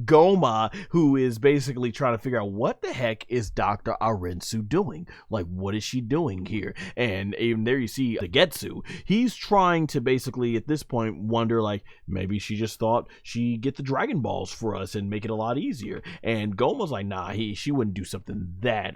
Goma, who is basically trying to figure out what the heck is Dr. Arensu doing? Like, what is she doing here? And even there you see Getsu. He's trying to basically at this point wonder, like, maybe she just thought she'd get the Dragon Balls for us and make it a lot easier. And Goma's like, nah, she wouldn't do something that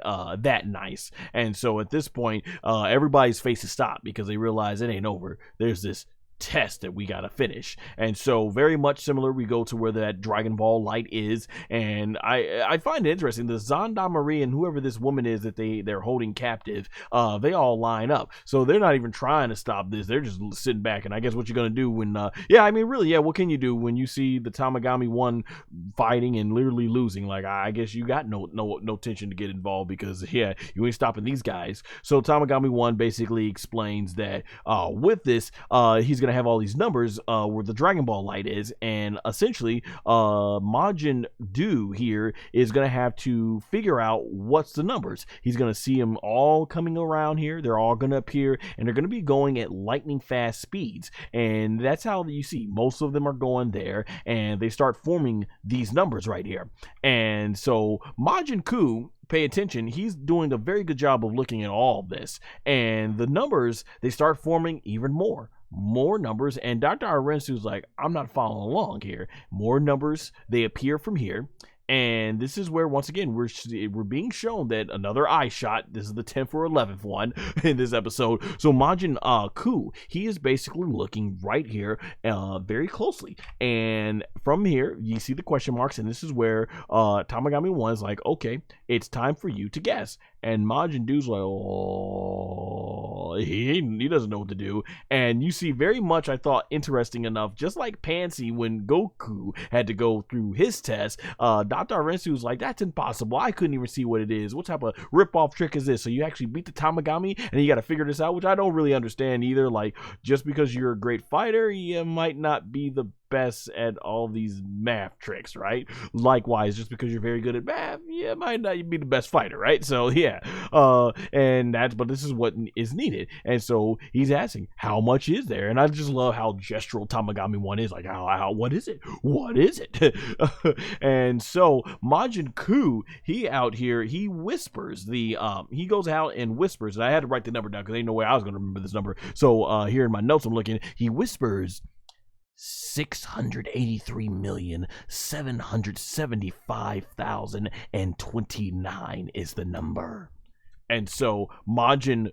nice. And so at this point, everybody's faces stop because they realize it ain't over. There's this test that we gotta finish. And so very much similar, we go to where that Dragon Ball light is, and I find it interesting, the Zandamari and whoever this woman is that they're holding captive, they all line up, so they're not even trying to stop this. They're just sitting back. And I guess what you're gonna do when what can you do when you see the Tamagami 1 fighting and literally losing? Like, I guess you got no tension to get involved, because you ain't stopping these guys. So Tamagami 1 basically explains that with this, he's gonna have all these numbers where the Dragon Ball light is, and essentially Majin Du here is gonna have to figure out what's the numbers. He's gonna see them all coming around here. They're all gonna appear, and they're gonna be going at lightning fast speeds, and that's how you see most of them are going there, and they start forming these numbers right here. And so Majin Ku, pay attention, he's doing a very good job of looking at all of this, and the numbers, they start forming even more numbers, and Dr. Arensu's like, I'm not following along here. More numbers, they appear from here. And this is where, once again, we're being shown that another eye shot. This is the 10th or 11th one in this episode. So Majin Ku, he is basically looking right here very closely. And from here, you see the question marks. And this is where Tamagami 1 is like, okay, it's time for you to guess. And Majin Du's like, oh, he doesn't know what to do. And you see very much, I thought, interesting enough, just like Pansy when Goku had to go through his test, Dr. Arensu was like, that's impossible. I couldn't even see what it is. What type of rip-off trick is this? So you actually beat the Tamagami and you got to figure this out, which I don't really understand either. Like, just because you're a great fighter, you might not be the best at all these math tricks, right? Likewise, just because you're very good at math, you might not be the best fighter, right? So but this is what is needed. And so he's asking, how much is there? And I just love how gestural Tamagami 1 is, like, how what is it? What is it? And so Majin Ku, he out here, he whispers he goes out and whispers, and I had to write the number down because ain't no way I was gonna remember this number. So here in my notes I'm looking, he whispers 683,775,029 is the number. And so Majin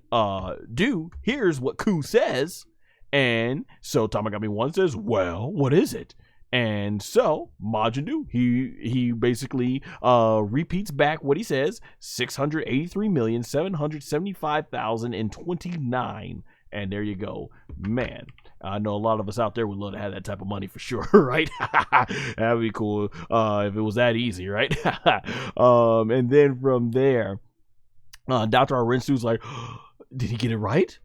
Du hears what Ku says, and so Tamagami 1 says, well, what is it? And so Majin Du, he basically repeats back what he says, 683,775,029. And there you go. Man, I know a lot of us out there would love to have that type of money for sure, right? That'd be cool if it was that easy, right? And then from there, Dr. Arensu's like, did he get it right?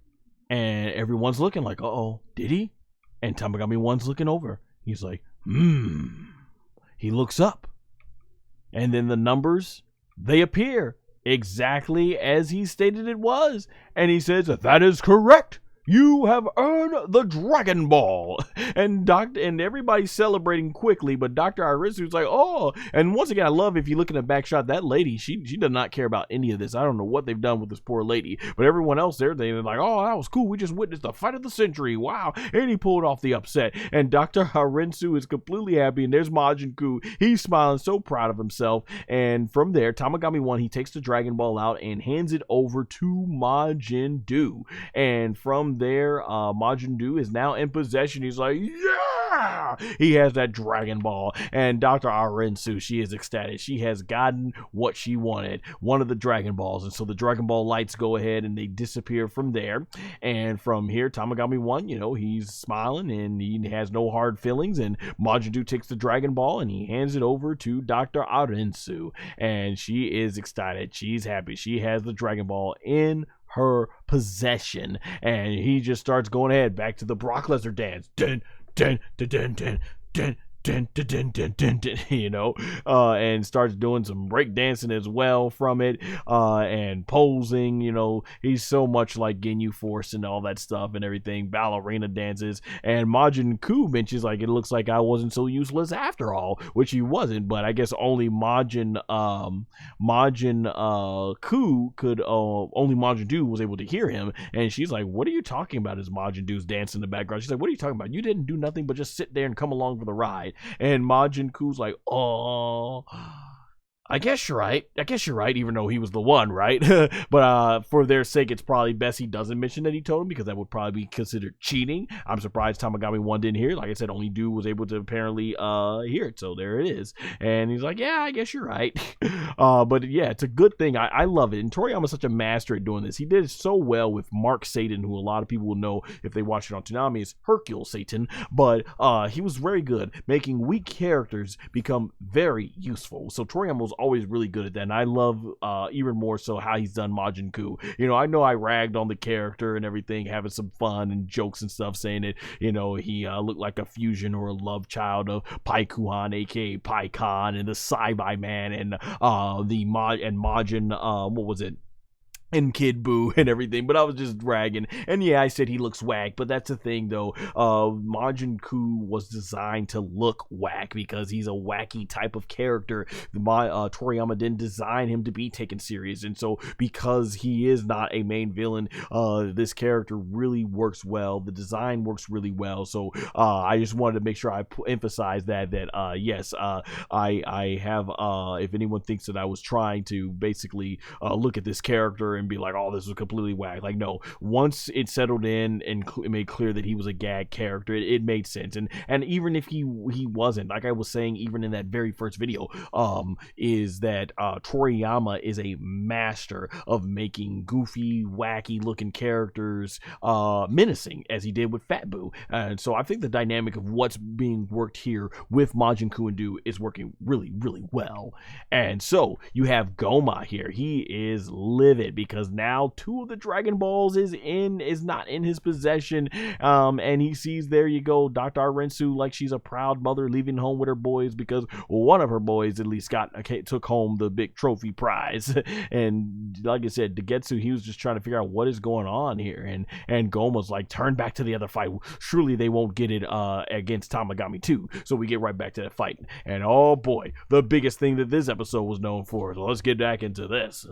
And everyone's looking like, uh-oh, did he? And Tamagami 1's looking over. He's like, He looks up. And then the numbers, they appear exactly as he stated it was. And he says, that is correct. You have earned the Dragon Ball. And everybody's celebrating quickly, but Dr. Arensu's like, oh. And once again, I love, if you look at the back shot, that lady, she does not care about any of this. I don't know what they've done with this poor lady, but everyone else there, they're like, oh, that was cool. We just witnessed the fight of the century. Wow. And he pulled off the upset. And Dr. Arensu is completely happy. And there's Majin Ku. He's smiling, so proud of himself. And from there, Tamagami 1, he takes the Dragon Ball out and hands it over to Majin Du. And from there, Majin Du is now in possession. He's like, yeah, he has that Dragon Ball. And Dr. Arensu, she is ecstatic. She has gotten what she wanted, one of the Dragon Balls. And so the Dragon Ball lights go ahead and they disappear from there. And from here, Tamagami 1, he's smiling and he has no hard feelings. And Majin Du takes the Dragon Ball and he hands it over to Dr. Arensu. And she is excited. She's happy. She has the Dragon Ball in her possession, and he just starts going ahead back to the Brock Lesnar dance. Dun, dun, dun, dun, dun, dun, you know, and starts doing some break dancing as well from it, and posing. You know, he's so much like Ginyu Force and all that stuff and everything. Ballerina dances, and Majin Ku mentions like it looks like I wasn't so useless after all, which he wasn't. But I guess only Majin Ku could only Majin Du was able to hear him, and she's like, "What are you talking about?" As Majin Du's dancing in the background, she's like, "What are you talking about? You didn't do nothing but just sit there and come along for the ride." And Majin Ku's like, "Oh, I guess you're right. I guess you're right," even though he was the one, right? But for their sake, it's probably best he doesn't mention that he told him, because that would probably be considered cheating. I'm surprised Tamagami 1 didn't hear it. Like I said, only Dude was able to apparently hear it, so there it is. And he's like, "Yeah, I guess you're right." But yeah, it's a good thing. I love it. And Toriyama's such a master at doing this. He did it so well with Mark Satan, who a lot of people will know if they watch it on Toonami is Hercule Satan. But he was very good making weak characters become very useful. So Toriyama was always really good at that, and I love even more so how he's done Majin Ku. You know I ragged on the character and everything, having some fun and jokes and stuff, saying that, you know, he looked like a fusion or a love child of Pai Kuhan, aka Pai Khan, and the Saibai Man, and Majin, what was it, and Kid Buu and everything, but I was just bragging. And yeah, I said he looks whack, but that's the thing though. Majin Ku was designed to look whack because he's a wacky type of character. Toriyama didn't design him to be taken serious, and so because he is not a main villain, this character really works well. The design works really well. So I just wanted to make sure I emphasize that yes, I have. If anyone thinks that I was trying to basically look at this character and be like, "Oh, this was completely whack," like, no. Once it settled in and it made clear that he was a gag character, it made sense. And even if he wasn't, like I was saying, even in that very first video, is that Toriyama is a master of making goofy, wacky looking characters menacing, as he did with Fat Buu. And so I think the dynamic of what's being worked here with Majin Ku and Du is working really, really well. And so you have Goma here. He is livid because now 2 of the Dragon Balls is not in his possession, and he sees, there you go, Dr. Arensu like she's a proud mother leaving home with her boys because one of her boys at least took home the big trophy prize. And like I said, Degetsu, he was just trying to figure out what is going on here, and Goma's like, "Turn back to the other fight. Surely they won't get it against Tamagami 2." So we get right back to that fight, and oh boy, the biggest thing that this episode was known for. So let's get back into this.